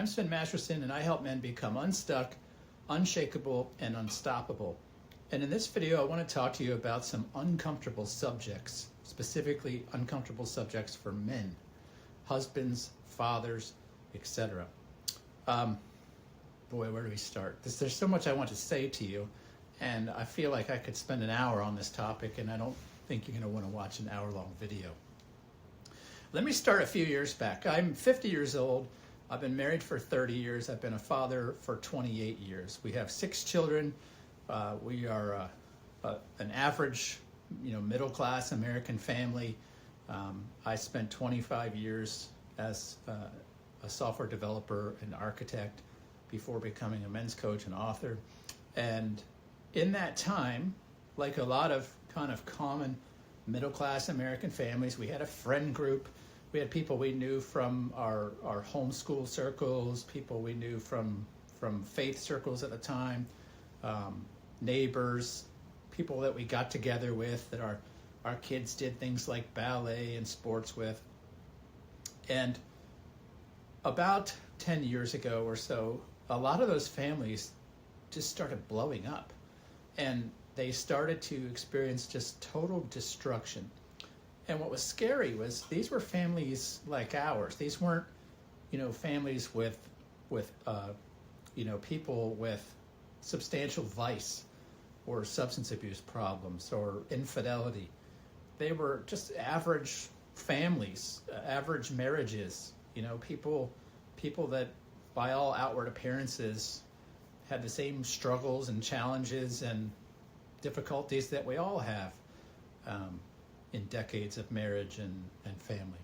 I'm Sven Masterson, and I help men become unstuck, unshakable, and unstoppable. And in this video, I want to talk to you about some uncomfortable subjects, specifically uncomfortable subjects for men, husbands, fathers, etc. Boy, where do we start? There's so much I want to say to you, and I feel like I could spend an hour on this topic, and I don't think you're going to want to watch an hour-long video. Let me start a few years back. I'm 50 years old. I've been married for 30 years. I've been a father for 28 years. We have 6 children. We are an average, middle-class American family. I spent 25 years as a software developer and architect before becoming a men's coach and author. And in that time, like a lot of kind of common middle-class American families, we had a friend group. We had people we knew from our homeschool circles, people we knew from faith circles at the time, neighbors, people that we got together with that our kids did things like ballet and sports with. And about 10 years ago or so, a lot of those families just started blowing up. And they started to experience just total destruction. And what was scary was these were families like ours. These weren't, families with people with substantial vice or substance abuse problems or infidelity. They were just average families, average marriages, people that by all outward appearances had the same struggles and challenges and difficulties that we all have in decades of marriage and family.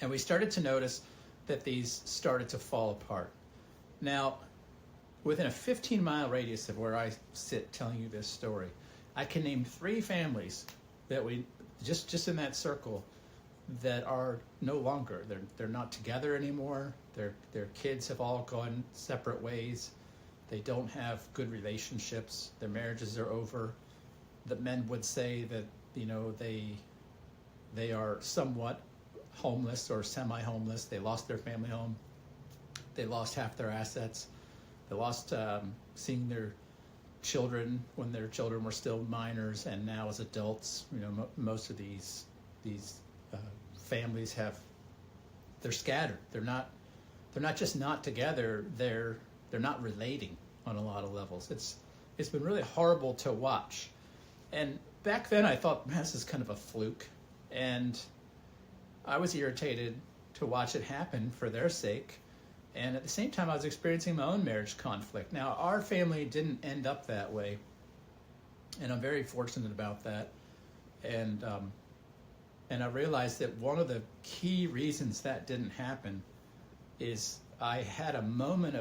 And we started to notice that these started to fall apart. Now, within a 15-mile radius of where I sit telling you this story, I can name 3 families that we, just in that circle, that are no longer. They're not together anymore. Their kids have all gone separate ways. They don't have good relationships. Their marriages are over. The men would say that they are somewhat homeless or semi-homeless. They lost their family home. They lost half their assets. They lost seeing their children when their children were still minors, and now as adults. Most of these families they're scattered. They're not just not together. They're not relating on a lot of levels. It's been really horrible to watch. And back then I thought, man, this is kind of a fluke. And I was irritated to watch it happen for their sake. And at the same time, I was experiencing my own marriage conflict. Now, our family didn't end up that way. And I'm very fortunate about that. And I realized that one of the key reasons that didn't happen is I had a moment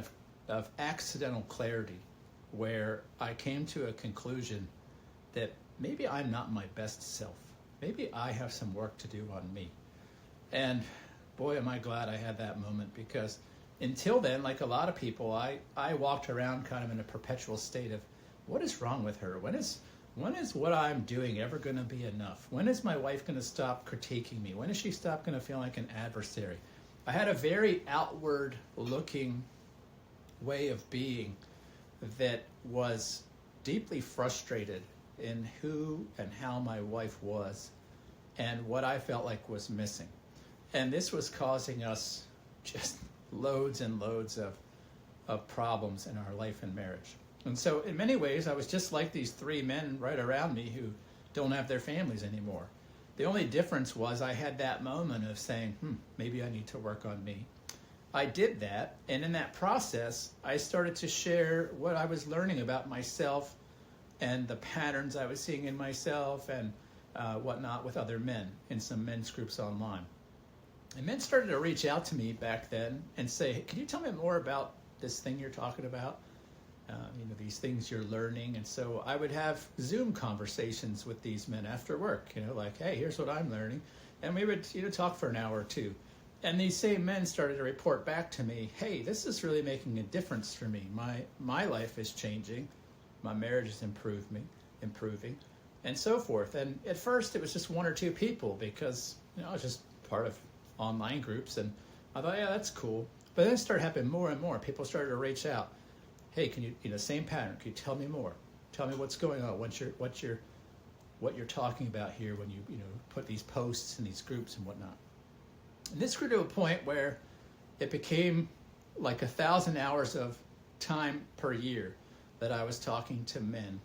of accidental clarity where I came to a conclusion that maybe I'm not my best self. Maybe I have some work to do on me. And boy, am I glad I had that moment, because until then, like a lot of people, I walked around kind of in a perpetual state of, what is wrong with her? When is what I'm doing ever going to be enough? When is my wife going to stop critiquing me? When is she stop going to feel like an adversary? I had a very outward looking way of being that was deeply frustrated in who and how my wife was and what I felt like was missing. And this was causing us just loads and loads of problems in our life and marriage. And so in many ways, I was just like these 3 men right around me who don't have their families anymore. The only difference was I had that moment of saying, maybe I need to work on me. I did that, and in that process, I started to share what I was learning about myself and the patterns I was seeing in myself and whatnot with other men in some men's groups online. And men started to reach out to me back then and say, hey, can you tell me more about this thing you're talking about? These things you're learning. And so I would have Zoom conversations with these men after work, like, hey, here's what I'm learning. And we would talk for an hour or two. And these same men started to report back to me, hey, this is really making a difference for me. My life is changing. My marriage is improving, and so forth. And at first it was just 1 or 2 people because I was just part of online groups, and I thought, yeah, that's cool. But then it started happening more and more. People started to reach out. Hey, can you, same pattern. Can you tell me more? Tell me what's going on. What you're talking about here when you put these posts in these groups and whatnot. And this grew to a point where it became like 1,000 hours of time per year that I was talking to men,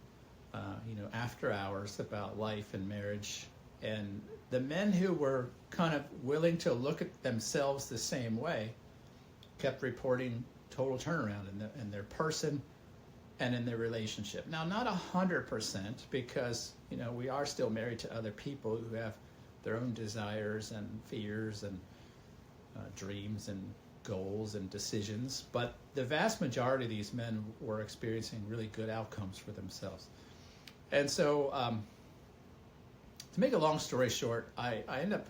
after hours about life and marriage. And the men who were kind of willing to look at themselves the same way kept reporting total turnaround in their person and in their relationship. Now, not 100%, because we are still married to other people who have their own desires and fears and dreams and goals and decisions, but the vast majority of these men were experiencing really good outcomes for themselves. And so, to make a long story short, I ended up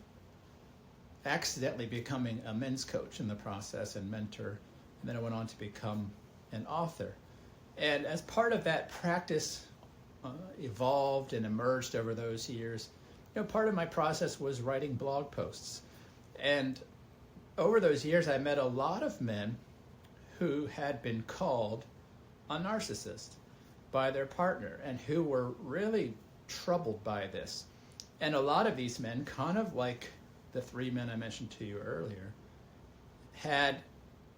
accidentally becoming a men's coach in the process and mentor, and then I went on to become an author. And as part of that practice evolved and emerged over those years, part of my process was writing blog posts. And over those years, I met a lot of men who had been called a narcissist by their partner and who were really troubled by this. And a lot of these men, kind of like the 3 men I mentioned to you earlier, had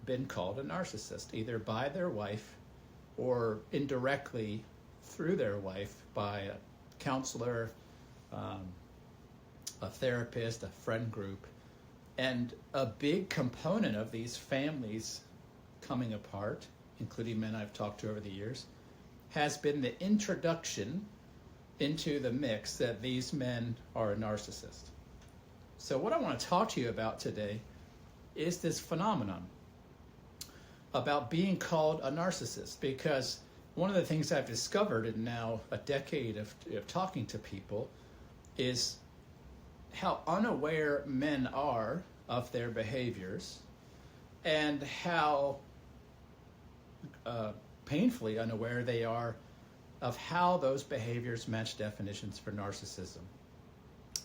been called a narcissist, either by their wife or indirectly through their wife by a counselor, a therapist, a friend group. And a big component of these families coming apart, including men I've talked to over the years, has been the introduction into the mix that these men are a narcissist. So what I want to talk to you about today is this phenomenon about being called a narcissist, because one of the things I've discovered in now a decade of talking to people is how unaware men are of their behaviors and how painfully unaware they are of how those behaviors match definitions for narcissism.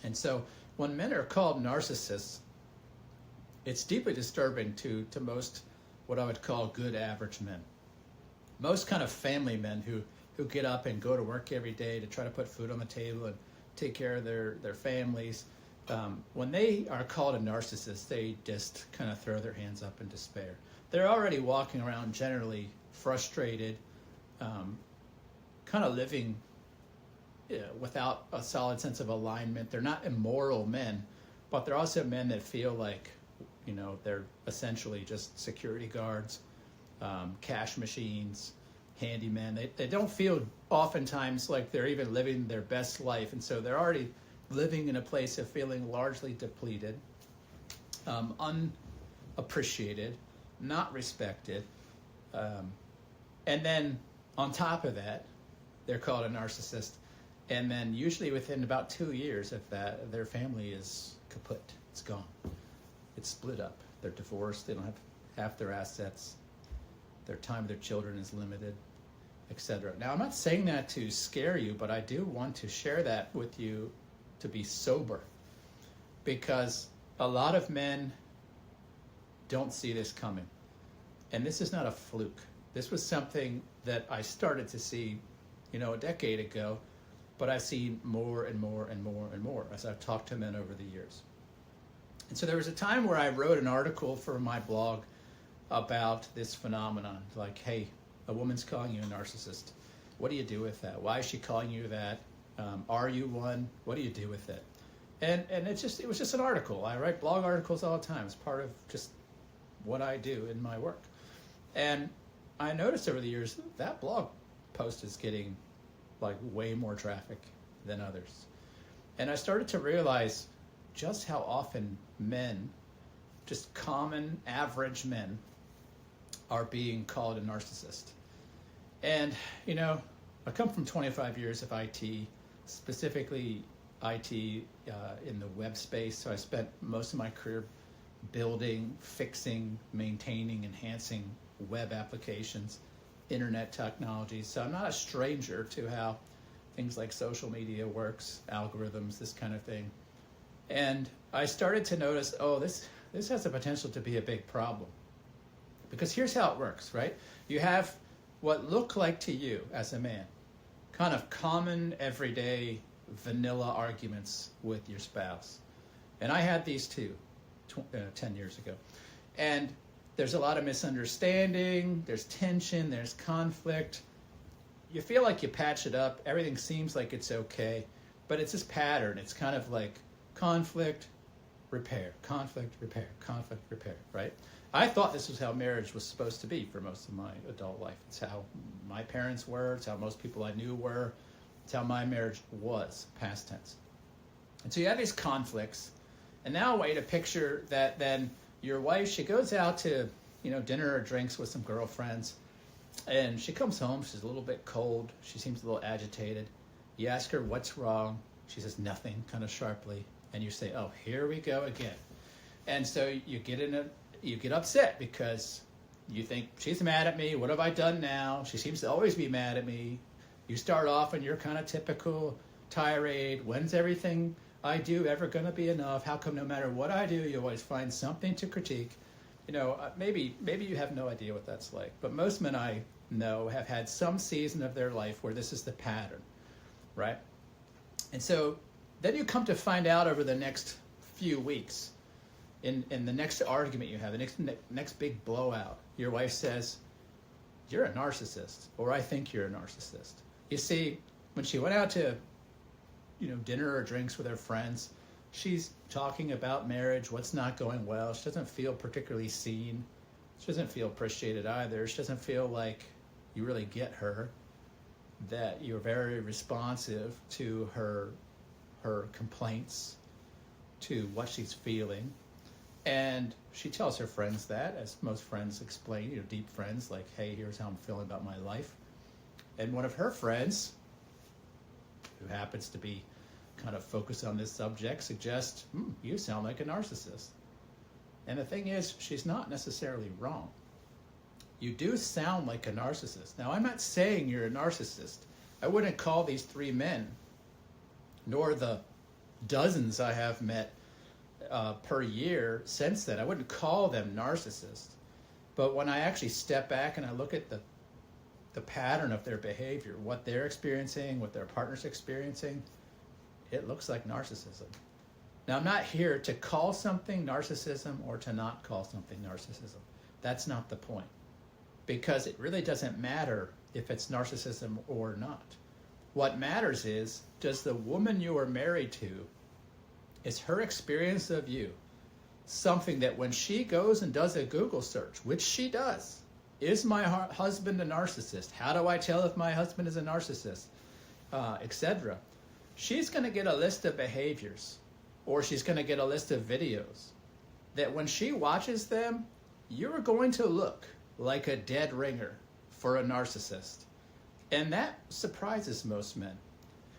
And so when men are called narcissists, it's deeply disturbing to most what I would call good average men. Most kind of family men who get up and go to work every day to try to put food on the table and take care of their families. When they are called a narcissist, they just kind of throw their hands up in despair. They're already walking around generally frustrated, kind of living without a solid sense of alignment. They're not immoral men, but they're also men that feel like, they're essentially just security guards, cash machines, handymen. They don't feel oftentimes like they're even living their best life, and so they're already living in a place of feeling largely depleted, unappreciated, not respected, and then on top of that, they're called a narcissist, and then usually within about 2 years of that, their family is kaput. It's gone. It's split up. They're divorced. They don't have half their assets. Their time with their children is limited, etc. Now, I'm not saying that to scare you, but I do want to share that with you to be sober, because a lot of men don't see this coming. And this is not a fluke. This was something that I started to see, a decade ago, but I've seen more and more and more and more as I've talked to men over the years. And so there was a time where I wrote an article for my blog about this phenomenon, like, hey, a woman's calling you a narcissist. What do you do with that? Why is she calling you that? Are you one? What do you do with it? And it was just an article. I write blog articles all the time. It's part of just what I do in my work. And I noticed over the years that blog post is getting like way more traffic than others. And I started to realize just how often men, just common average men, are being called a narcissist. And, I come from 25 years of IT, specifically IT in the web space. So I spent most of my career building, fixing, maintaining, enhancing web applications, internet technologies. So I'm not a stranger to how things like social media works, algorithms, this kind of thing. And I started to notice, this has the potential to be a big problem. Because here's how it works, right? You have what look like to you as a man kind of common, everyday, vanilla arguments with your spouse. And I had these too 10 years ago. And there's a lot of misunderstanding, there's tension, there's conflict. You feel like you patch it up, everything seems like it's okay, but it's this pattern. It's kind of like conflict, repair, conflict, repair, conflict, repair, right? I thought this was how marriage was supposed to be for most of my adult life. It's how my parents were, it's how most people I knew were, it's how my marriage was, past tense. And so you have these conflicts, and now I want you to picture that then your wife, she goes out to, dinner or drinks with some girlfriends, and she comes home, she's a little bit cold, she seems a little agitated. You ask her what's wrong, she says nothing, kind of sharply, and you say, oh, here we go again. And so you get upset because you think, she's mad at me, what have I done now? She seems to always be mad at me. You start off and you're kind of typical tirade, when's everything I do ever going to be enough? How come no matter what I do, you always find something to critique? Maybe you have no idea what that's like, but most men I know have had some season of their life where this is the pattern, right? And so then you come to find out over the next few weeks, in the next argument you have, the next big blowout, your wife says, you're a narcissist, or I think you're a narcissist. You see, when she went out to dinner or drinks with her friends, she's talking about marriage, what's not going well. She doesn't feel particularly seen. She doesn't feel appreciated either. She doesn't feel like you really get her, that you're very responsive to her complaints, to what she's feeling. And she tells her friends that, as most friends explain, deep friends, like, hey, here's how I'm feeling about my life. And one of her friends, who happens to be kind of focused on this subject, suggests, you sound like a narcissist. And the thing is, she's not necessarily wrong. You do sound like a narcissist. Now, I'm not saying you're a narcissist. I wouldn't call these three men, nor the dozens I have met per year since then, I wouldn't call them narcissists. But when I actually step back and I look at the pattern of their behavior, what they're experiencing, what their partner's experiencing, it looks like narcissism. Now, I'm not here to call something narcissism or to not call something narcissism. That's not the point. Because it really doesn't matter if it's narcissism or not. What matters is, does the woman you are married to, is her experience of you something that when she goes and does a Google search, which she does, is my husband a narcissist? How do I tell if my husband is a narcissist? Etc. She's going to get a list of behaviors, or she's going to get a list of videos that when she watches them, you're going to look like a dead ringer for a narcissist. And that surprises most men.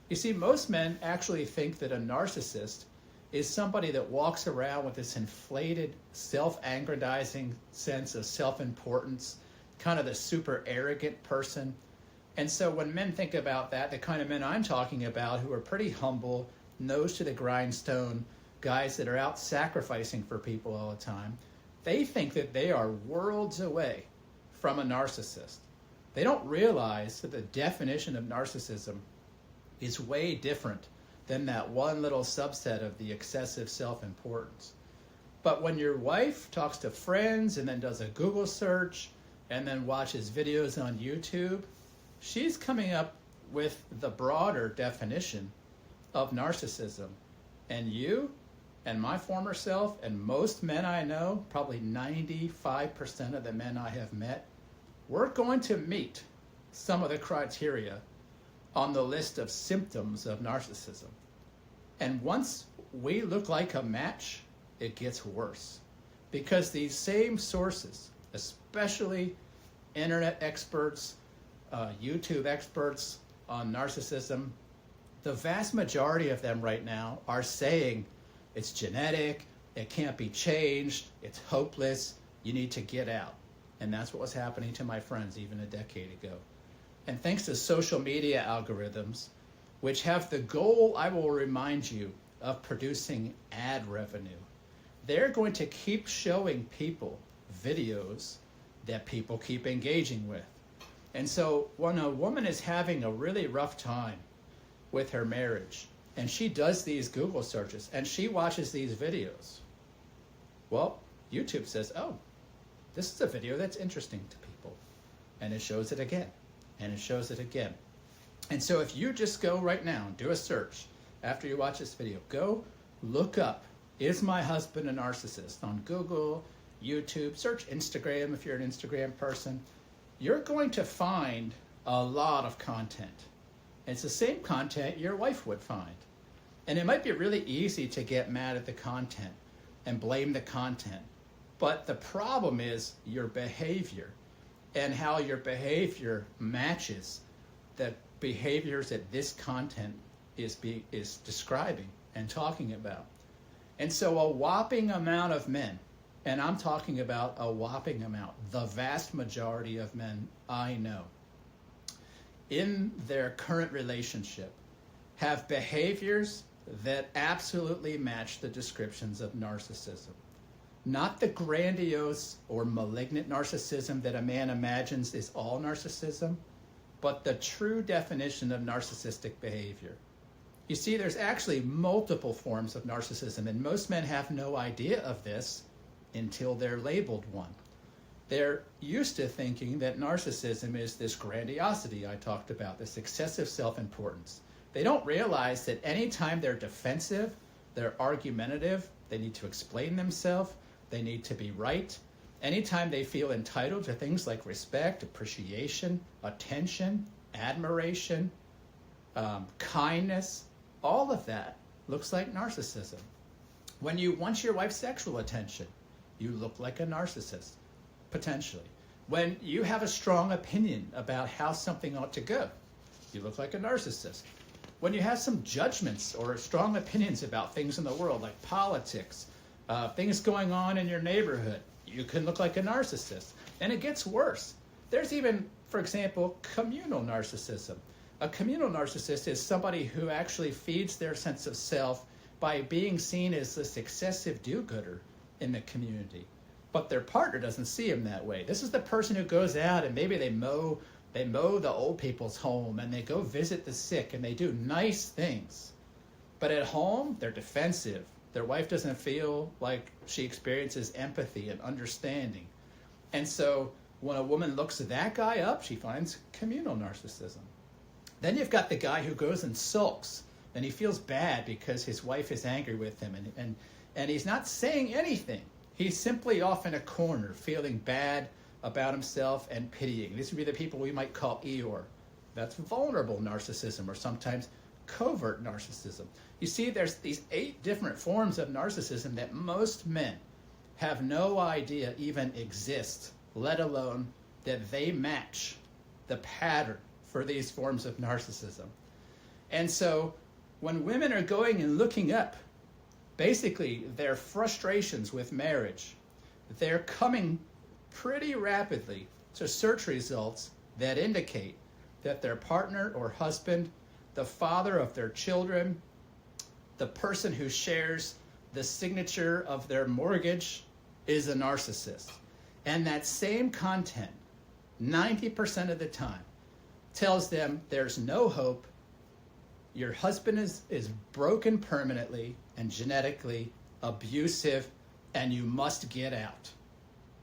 You see, most men actually think that a narcissist is somebody that walks around with this inflated, self-aggrandizing sense of self-importance, kind of the super arrogant person. And so when men think about that, the kind of men I'm talking about who are pretty humble, nose to the grindstone, guys that are out sacrificing for people all the time, they think that they are worlds away from a narcissist. They don't realize that the definition of narcissism is way different than that one little subset of the excessive self-importance. But when your wife talks to friends and then does a Google search and then watches videos on YouTube, she's coming up with the broader definition of narcissism. And you and my former self and most men I know, probably 95% of the men I have met, we're going to meet some of the criteria on the list of symptoms of narcissism. And once we look like a match, it gets worse. Because these same sources, especially internet experts, YouTube experts on narcissism, the vast majority of them right now are saying it's genetic, it can't be changed, it's hopeless, you need to get out. And that's what was happening to my friends even a decade ago. And thanks to social media algorithms, which have the goal, I will remind you, of producing ad revenue, they're going to keep showing people videos that people keep engaging with. And so when a woman is having a really rough time with her marriage, and she does these Google searches, and she watches these videos, well, YouTube says, oh, this is a video that's interesting to people. And it shows it again, and it shows it again. And so if you just go right now and do a search after you watch this video, go look up, is my husband a narcissist? On Google, YouTube, search Instagram if you're an Instagram person. You're going to find a lot of content. It's the same content your wife would find. And it might be really easy to get mad at the content and blame the content. But the problem is your behavior and how your behavior matches the behaviors that this content is describing and talking about. And so a whopping amount of men, and I'm talking about a whopping amount, the vast majority of men I know, in their current relationship, have behaviors that absolutely match the descriptions of narcissism. Not the grandiose or malignant narcissism that a man imagines is all narcissism, but the true definition of narcissistic behavior. You see, there's actually multiple forms of narcissism, and most men have no idea of this until they're labeled one. They're used to thinking that narcissism is this grandiosity I talked about, this excessive self-importance. They don't realize that anytime they're defensive, they're argumentative, they need to explain themselves, they need to be right. Anytime they feel entitled to things like respect, appreciation, attention, admiration, kindness, all of that looks like narcissism. When you want your wife's sexual attention, you look like a narcissist, potentially. When you have a strong opinion about how something ought to go, you look like a narcissist. When you have some judgments or strong opinions about things in the world, like politics, things going on in your neighborhood, you can look like a narcissist. And it gets worse. There's even, for example, communal narcissism. A communal narcissist is somebody who actually feeds their sense of self by being seen as this excessive do-gooder in the community. But their partner doesn't see him that way. This is the person who goes out and maybe they mow the old people's home and they go visit the sick and they do nice things. But at home, they're defensive. Their wife doesn't feel like she experiences empathy and understanding. And so when a woman looks that guy up, she finds communal narcissism. Then you've got the guy who goes and sulks, and he feels bad because his wife is angry with him, and he's not saying anything. He's simply off in a corner, feeling bad about himself and pitying. These would be the people we might call Eeyore. That's vulnerable narcissism, or sometimes covert narcissism. You see, there's these 8 different forms of narcissism that most men have no idea even exist, let alone that they match the pattern for these forms of narcissism. And so when women are going and looking up basically their frustrations with marriage, they're coming pretty rapidly to search results that indicate that their partner or husband, the father of their children, the person who shares the signature of their mortgage is a narcissist. And that same content, 90% of the time, tells them there's no hope, your husband is broken permanently and genetically abusive, and you must get out.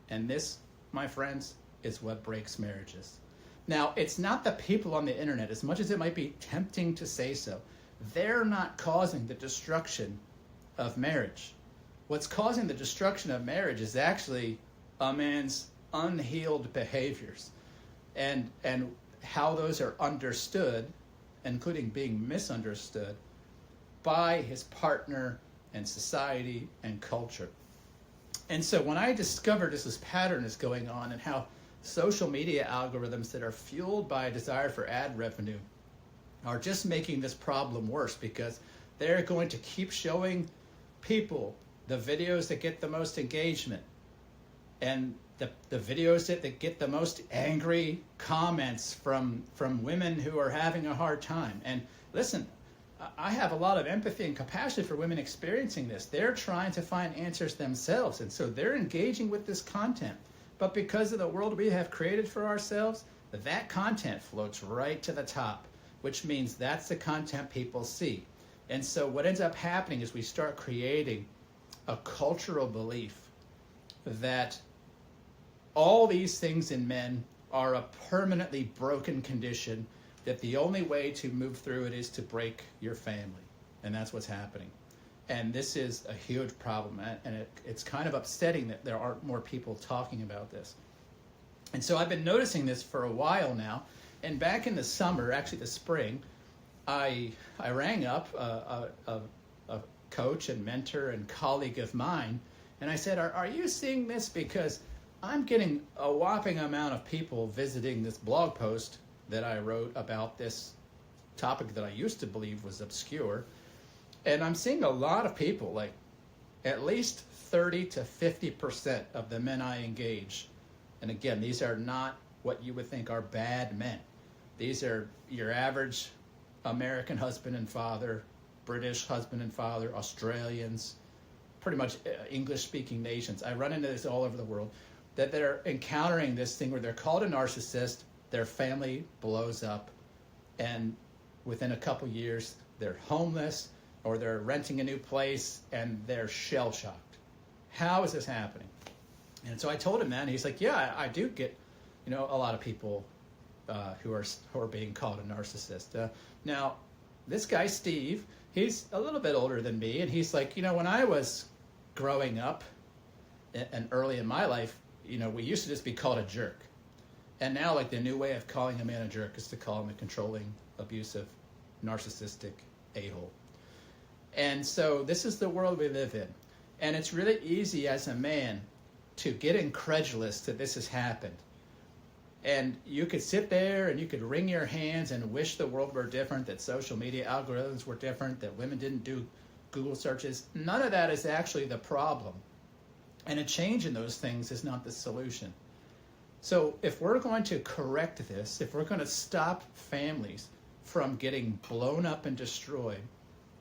And this, my friends, is what breaks marriages. Now, it's not the people on the internet, as much as it might be tempting to say so. They're not causing the destruction of marriage. What's causing the destruction of marriage is actually a man's unhealed behaviors and how those are understood, including being misunderstood, by his partner and society and culture. And so when I discovered this pattern is going on and how social media algorithms that are fueled by a desire for ad revenue are just making this problem worse, because they're going to keep showing people the videos that get the most engagement and the videos that get the most angry comments from women who are having a hard time. And listen, I have a lot of empathy and compassion for women experiencing this. They're trying to find answers themselves, and so they're engaging with this content But because of the world we have created for ourselves, that content floats right to the top, which means that's the content people see. And so what ends up happening is we start creating a cultural belief that all these things in men are a permanently broken condition, that the only way to move through it is to break your family. And that's what's happening. And this is a huge problem, and it's kind of upsetting that there aren't more people talking about this. And so I've been noticing this for a while now, and back in the summer, actually the spring, I rang up a coach and mentor and colleague of mine, and I said, are you seeing this? Because I'm getting a whopping amount of people visiting this blog post that I wrote about this topic that I used to believe was obscure. And I'm seeing a lot of people, like at least 30 to 50% of the men I engage. And again, these are not what you would think are bad men. These are your average American husband and father, British husband and father, Australians, pretty much English-speaking nations. I run into this all over the world, that they're encountering this thing where they're called a narcissist, their family blows up, and within a couple years, they're homeless, or they're renting a new place, and they're shell-shocked. How is this happening? And so I told him that, and he's like, yeah, I do get, a lot of people who are being called a narcissist. Now, this guy, Steve, he's a little bit older than me, and he's like, when I was growing up and early in my life, we used to just be called a jerk. And now, like, the new way of calling a man a jerk is to call him a controlling, abusive, narcissistic a-hole. And so this is the world we live in. And it's really easy as a man to get incredulous that this has happened. And you could sit there and you could wring your hands and wish the world were different, that social media algorithms were different, that women didn't do Google searches. None of that is actually the problem. And a change in those things is not the solution. So if we're going to correct this, if we're going to stop families from getting blown up and destroyed,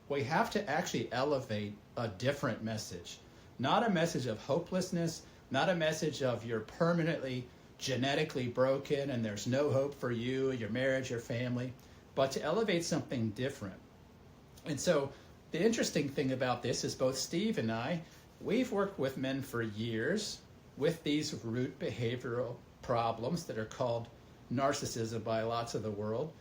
we have to actually elevate a different message. Not a message of hopelessness, not a message of you're permanently genetically broken and there's no hope for you, your marriage, your family, but to elevate something different. And so the interesting thing about this is both Steve and I, we've worked with men for years with these root behavioral problems that are called narcissism by lots of the world,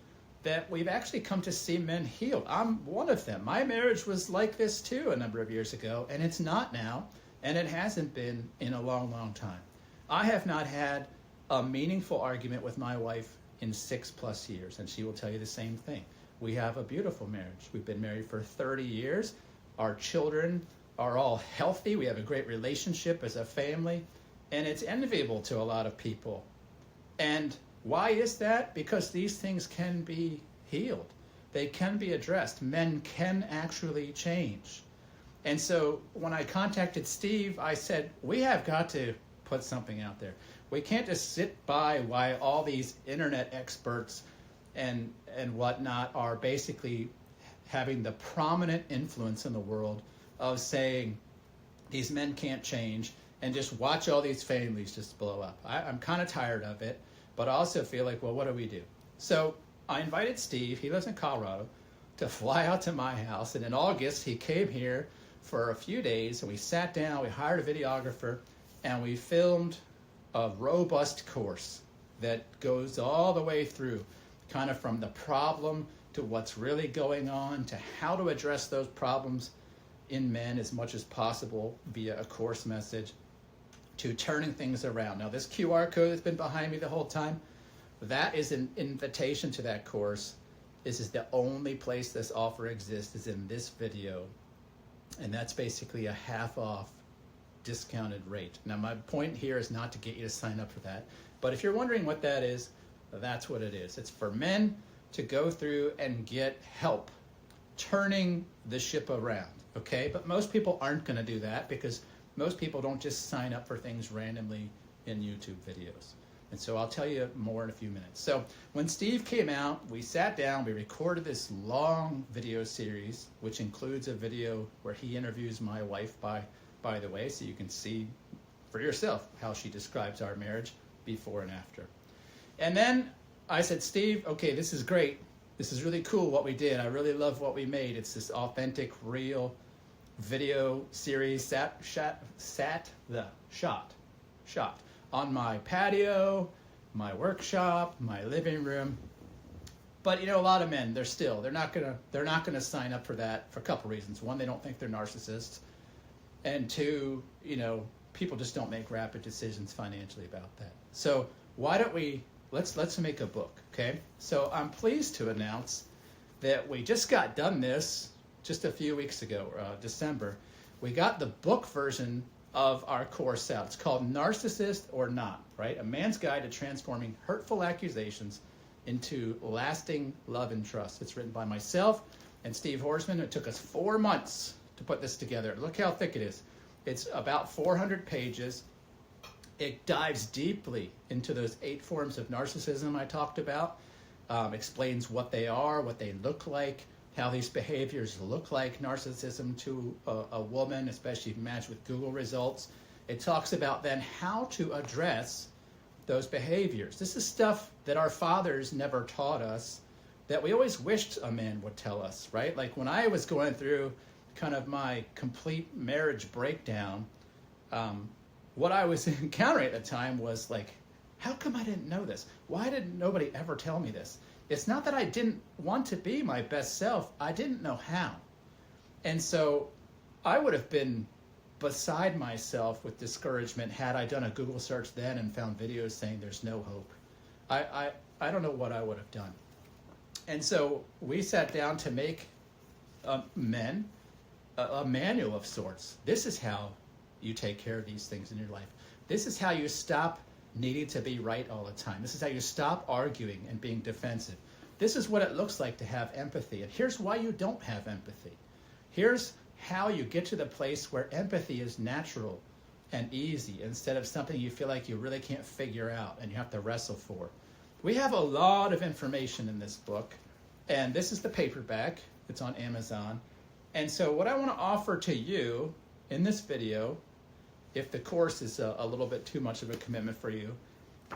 that we've actually come to see men healed. I'm one of them. My marriage was like this too a number of years ago, and it's not now, and it hasn't been in a long, long time. I have not had a meaningful argument with my wife in 6+ years, and she will tell you the same thing. We have a beautiful marriage. We've been married for 30 years. Our children are all healthy. We have a great relationship as a family, and it's enviable to a lot of people. And why is that? Because these things can be healed. They can be addressed. Men can actually change. And so when I contacted Steve, I said, we have got to put something out there. We can't just sit by while all these internet experts and whatnot are basically having the prominent influence in the world of saying these men can't change, and just watch all these families just blow up. I'm kind of tired of it, but I also feel like, well, what do we do? So I invited Steve, he lives in Colorado, to fly out to my house, and in August he came here for a few days, and we sat down, we hired a videographer, and we filmed a robust course that goes all the way through, kind of from the problem to what's really going on, to how to address those problems in men as much as possible via a course message, to turning things around. Now, this QR code that's been behind me the whole time, that is an invitation to that course. This is the only place this offer exists, is in this video. And that's basically a half-off discounted rate. Now, my point here is not to get you to sign up for that, but if you're wondering what that is, that's what it is. It's for men to go through and get help turning the ship around, okay? But most people aren't going to do that, because most people don't just sign up for things randomly in YouTube videos. And so I'll tell you more in a few minutes. So when Steve came out, we sat down, we recorded this long video series, which includes a video where he interviews my wife, by the way, so you can see for yourself how she describes our marriage before and after. And then I said, Steve, okay, this is great. This is really cool what we did. I really love what we made. It's this authentic, real video series shot on my patio, my workshop, my living room. But a lot of men, they're not gonna sign up for that for a couple reasons. One, they don't think they're narcissists, and two, people just don't make rapid decisions financially about that. So why don't we let's make a book, okay? So I'm pleased to announce that we just got done this just a few weeks ago, December. We got the book version of our course out. It's called Narcissist or Not, right? A Man's Guide to Transforming Hurtful Accusations into Lasting Love and Trust. It's written by myself and Steve Horsman. It took us 4 months to put this together. Look how thick it is. It's about 400 pages. It dives deeply into those 8 forms of narcissism I talked about, explains what they are, what they look like, how these behaviors look like narcissism to a woman, especially matched with Google results. It talks about then how to address those behaviors. This is stuff that our fathers never taught us, that we always wished a man would tell us, right? Like when I was going through kind of my complete marriage breakdown, what I was encountering at the time was like, how come I didn't know this? Why didn't nobody ever tell me this? It's not that I didn't want to be my best self. I didn't know how. And so I would have been beside myself with discouragement had I done a Google search then and found videos saying there's no hope. I don't know what I would have done. And so we sat down to make men a manual of sorts. This is how you take care of these things in your life. This is how you stop needing to be right all the time. This is how you stop arguing and being defensive. This is what it looks like to have empathy. And here's why you don't have empathy. Here's how you get to the place where empathy is natural and easy instead of something you feel like you really can't figure out and you have to wrestle for. We have a lot of information in this book, and this is the paperback. It's on Amazon. And so what I want to offer to you in this video, if the course is a little bit too much of a commitment for you,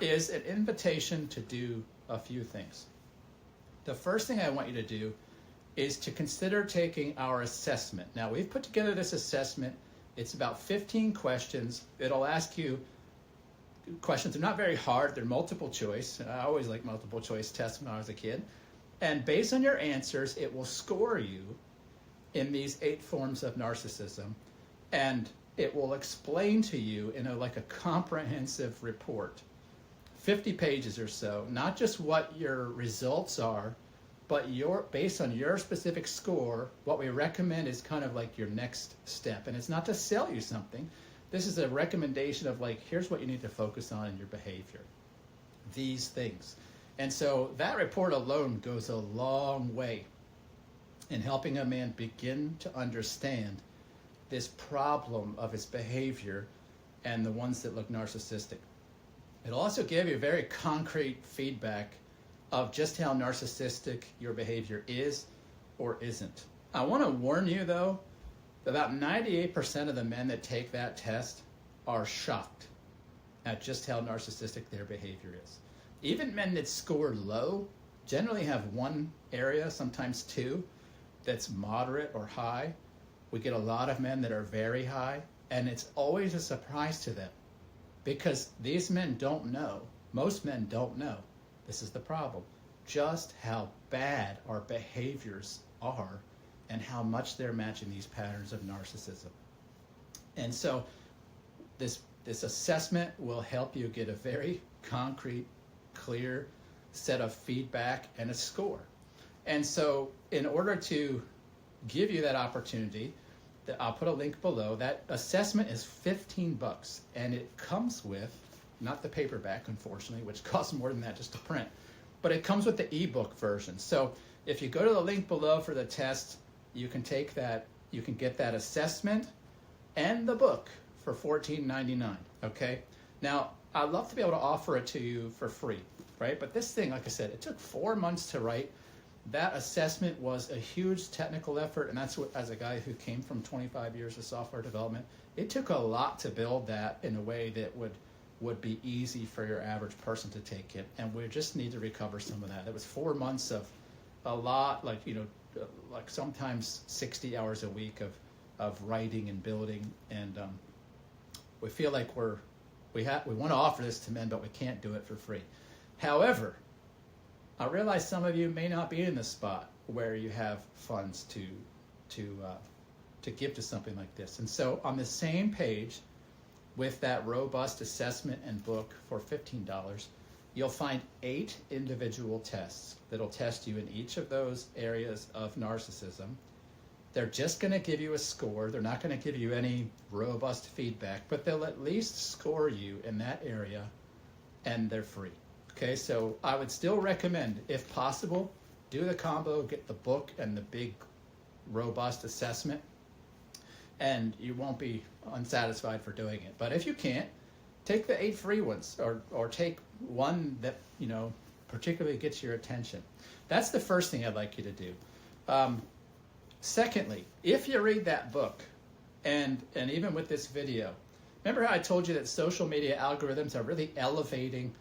is an invitation to do a few things. The first thing I want you to do is to consider taking our assessment. Now, we've put together this assessment. It's about 15 questions. It'll ask you questions. They're not very hard. They're multiple choice. I always liked multiple choice tests when I was a kid. And based on your answers, it will score you in these 8 forms of narcissism. And it will explain to you in a comprehensive report, 50 pages or so, not just what your results are, but based on your specific score, what we recommend is kind of like your next step. And it's not to sell you something. This is a recommendation of here's what you need to focus on in your behavior. These things. And so that report alone goes a long way in helping a man begin to understand this problem of his behavior and the ones that look narcissistic. It'll also give you very concrete feedback of just how narcissistic your behavior is or isn't. I want to warn you, though, about 98% of the men that take that test are shocked at just how narcissistic their behavior is. Even men that score low generally have one area, sometimes 2, that's moderate or high. We get a lot of men that are very high, and it's always a surprise to them because these men don't know, most men don't know, this is the problem, just how bad our behaviors are and how much they're matching these patterns of narcissism. And so this assessment will help you get a very concrete, clear set of feedback and a score. And so in order to give you that opportunity, I'll put a link below. That assessment is $15, and it comes with, not the paperback, unfortunately, which costs more than that just to print, but it comes with the ebook version. So if you go to the link below for the test, you can take that, you can get that assessment and the book for $14.99, okay? Now, I'd love to be able to offer it to you for free, right? But this thing, like I said, it took 4 months to write. that assessment was a huge technical effort, and that's what, as a guy who came from 25 years of software development, it took a lot to build that in a way that would be easy for your average person to take it, and we just need to recover some of that. It was 4 months of a lot, like sometimes 60 hours a week of writing and building, and we feel like we want to offer this to men, but we can't do it for free. However, I realize some of you may not be in the spot where you have funds to give to something like this. And so on the same page with that robust assessment and book for $15, you'll find 8 individual tests that'll test you in each of those areas of narcissism. They're just going to give you a score. They're not going to give you any robust feedback, but they'll at least score you in that area, and they're free. Okay, so I would still recommend, if possible, do the combo, get the book and the big, robust assessment, and you won't be unsatisfied for doing it. But if you can't, take the 8 free ones, or take one that, particularly gets your attention. That's the first thing I'd like you to do. Secondly, if you read that book, and even with this video, remember how I told you that social media algorithms are really elevating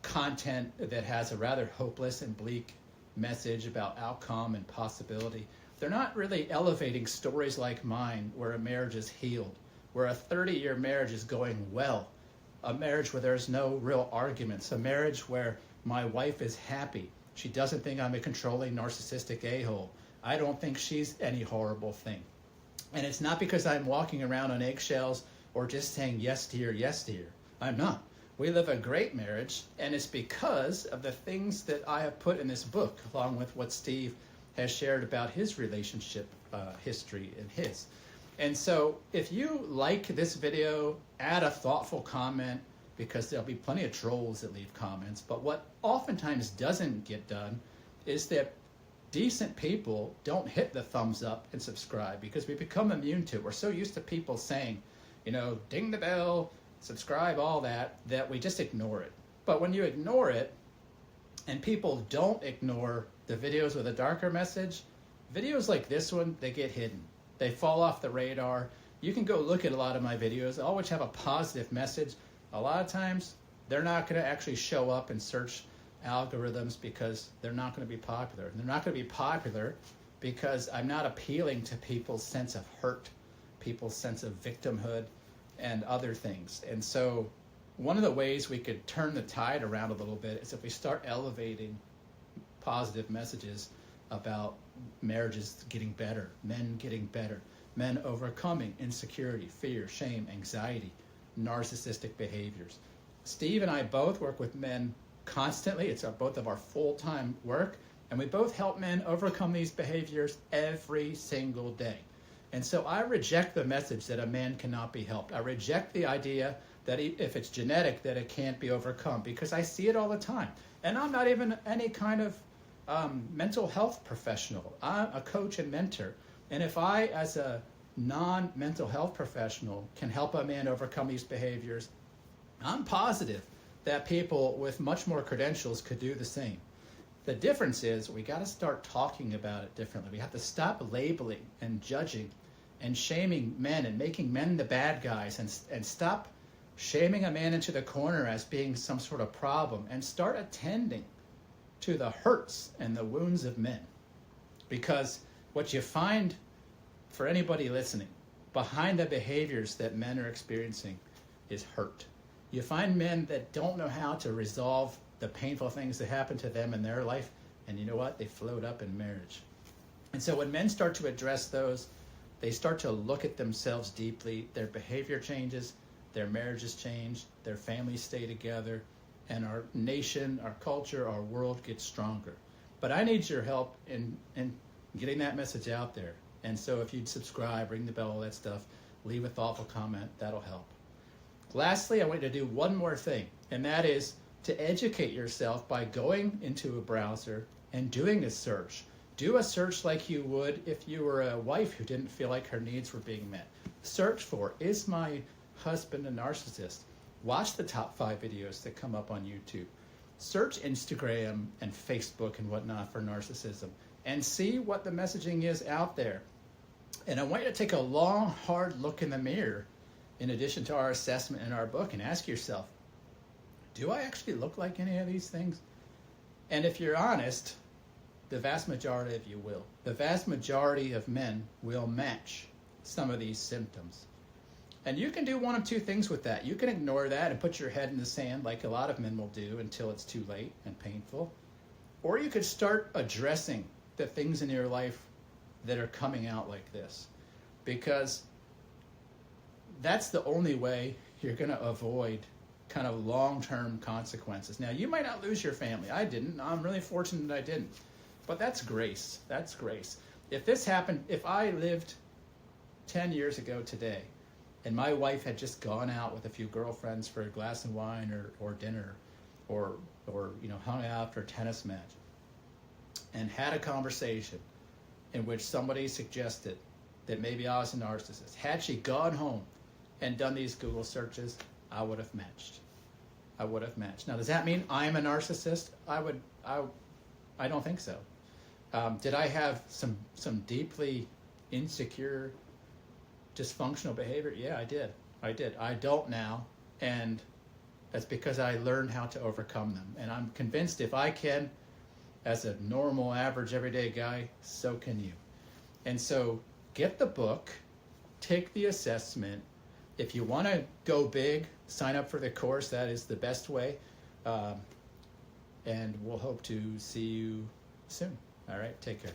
content that has a rather hopeless and bleak message about outcome and possibility? They're not really elevating stories like mine, where a marriage is healed, where a 30-year marriage is going well, a marriage where there's no real arguments, a marriage where my wife is happy. She doesn't think I'm a controlling narcissistic a-hole. I don't think she's any horrible thing. And it's not because I'm walking around on eggshells or just saying yes dear, yes dear. I'm not. We live a great marriage, and it's because of the things that I have put in this book, along with what Steve has shared about his relationship history and his. And so if you like this video, add a thoughtful comment, because there'll be plenty of trolls that leave comments. But what oftentimes doesn't get done is that decent people don't hit the thumbs up and subscribe, because we become immune to it. We're so used to people saying, ding the bell, subscribe, all that we just ignore it. But when you ignore it, and people don't ignore the videos with a darker message, videos like this one, they get hidden. They fall off the radar. You can go look at a lot of my videos. I always have a positive message. A lot of times, they're not going to actually show up in search algorithms because they're not going to be popular. And they're not going to be popular because I'm not appealing to people's sense of hurt, people's sense of victimhood, and other things. And so one of the ways we could turn the tide around a little bit is if we start elevating positive messages about marriages getting better, men overcoming insecurity, fear, shame, anxiety, narcissistic behaviors. Steve and I both work with men constantly. It's both of our full-time work, and we both help men overcome these behaviors every single day. And so I reject the message that a man cannot be helped. I reject the idea that if it's genetic, that it can't be overcome, because I see it all the time. And I'm not even any kind of mental health professional. I'm a coach and mentor. And if I, as a non-mental health professional, can help a man overcome these behaviors, I'm positive that people with much more credentials could do the same. The difference is we got to start talking about it differently. We have to stop labeling and judging and shaming men and making men the bad guys, and stop shaming a man into the corner as being some sort of problem, and start attending to the hurts and the wounds of men. Because what you find, for anybody listening, behind the behaviors that men are experiencing is hurt. You find men that don't know how to resolve the painful things that happen to them in their life, and you know what? They float up in marriage. And so when men start to address those, they start to look at themselves deeply, their behavior changes, their marriages change, their families stay together, and our nation, our culture, our world gets stronger. But I need your help in getting that message out there. And so if you'd subscribe, ring the bell, all that stuff, leave a thoughtful comment, that'll help. Lastly, I want you to do one more thing, and that is to educate yourself by going into a browser and doing a search. Do a search like you would if you were a wife who didn't feel like her needs were being met. Search for, is my husband a narcissist? Watch the top 5 videos that come up on YouTube. Search Instagram and Facebook and whatnot for narcissism, and see what the messaging is out there. And I want you to take a long, hard look in the mirror, in addition to our assessment in our book, and ask yourself, do I actually look like any of these things? And if you're honest, the vast majority of you will. The vast majority of men will match some of these symptoms. And you can do one of two things with that. You can ignore that and put your head in the sand like a lot of men will do until it's too late and painful. Or you could start addressing the things in your life that are coming out like this. Because that's the only way you're going to avoid kind of long-term consequences. Now, you might not lose your family. I didn't. I'm really fortunate that I didn't. But that's grace. That's grace. If this happened, if I lived 10 years ago today, and my wife had just gone out with a few girlfriends for a glass of wine or dinner, or hung out for a tennis match, and had a conversation in which somebody suggested that maybe I was a narcissist, had she gone home and done these Google searches, I would have matched. I would have matched. Now, does that mean I'm a narcissist? I don't think so. Did I have some deeply insecure, dysfunctional behavior? Yeah, I did. I don't now, and that's because I learned how to overcome them. And I'm convinced if I can, as a normal, average, everyday guy, so can you. And so get the book, take the assessment. If you want to go big, sign up for the course. That is the best way. And we'll hope to see you soon. All right, take care.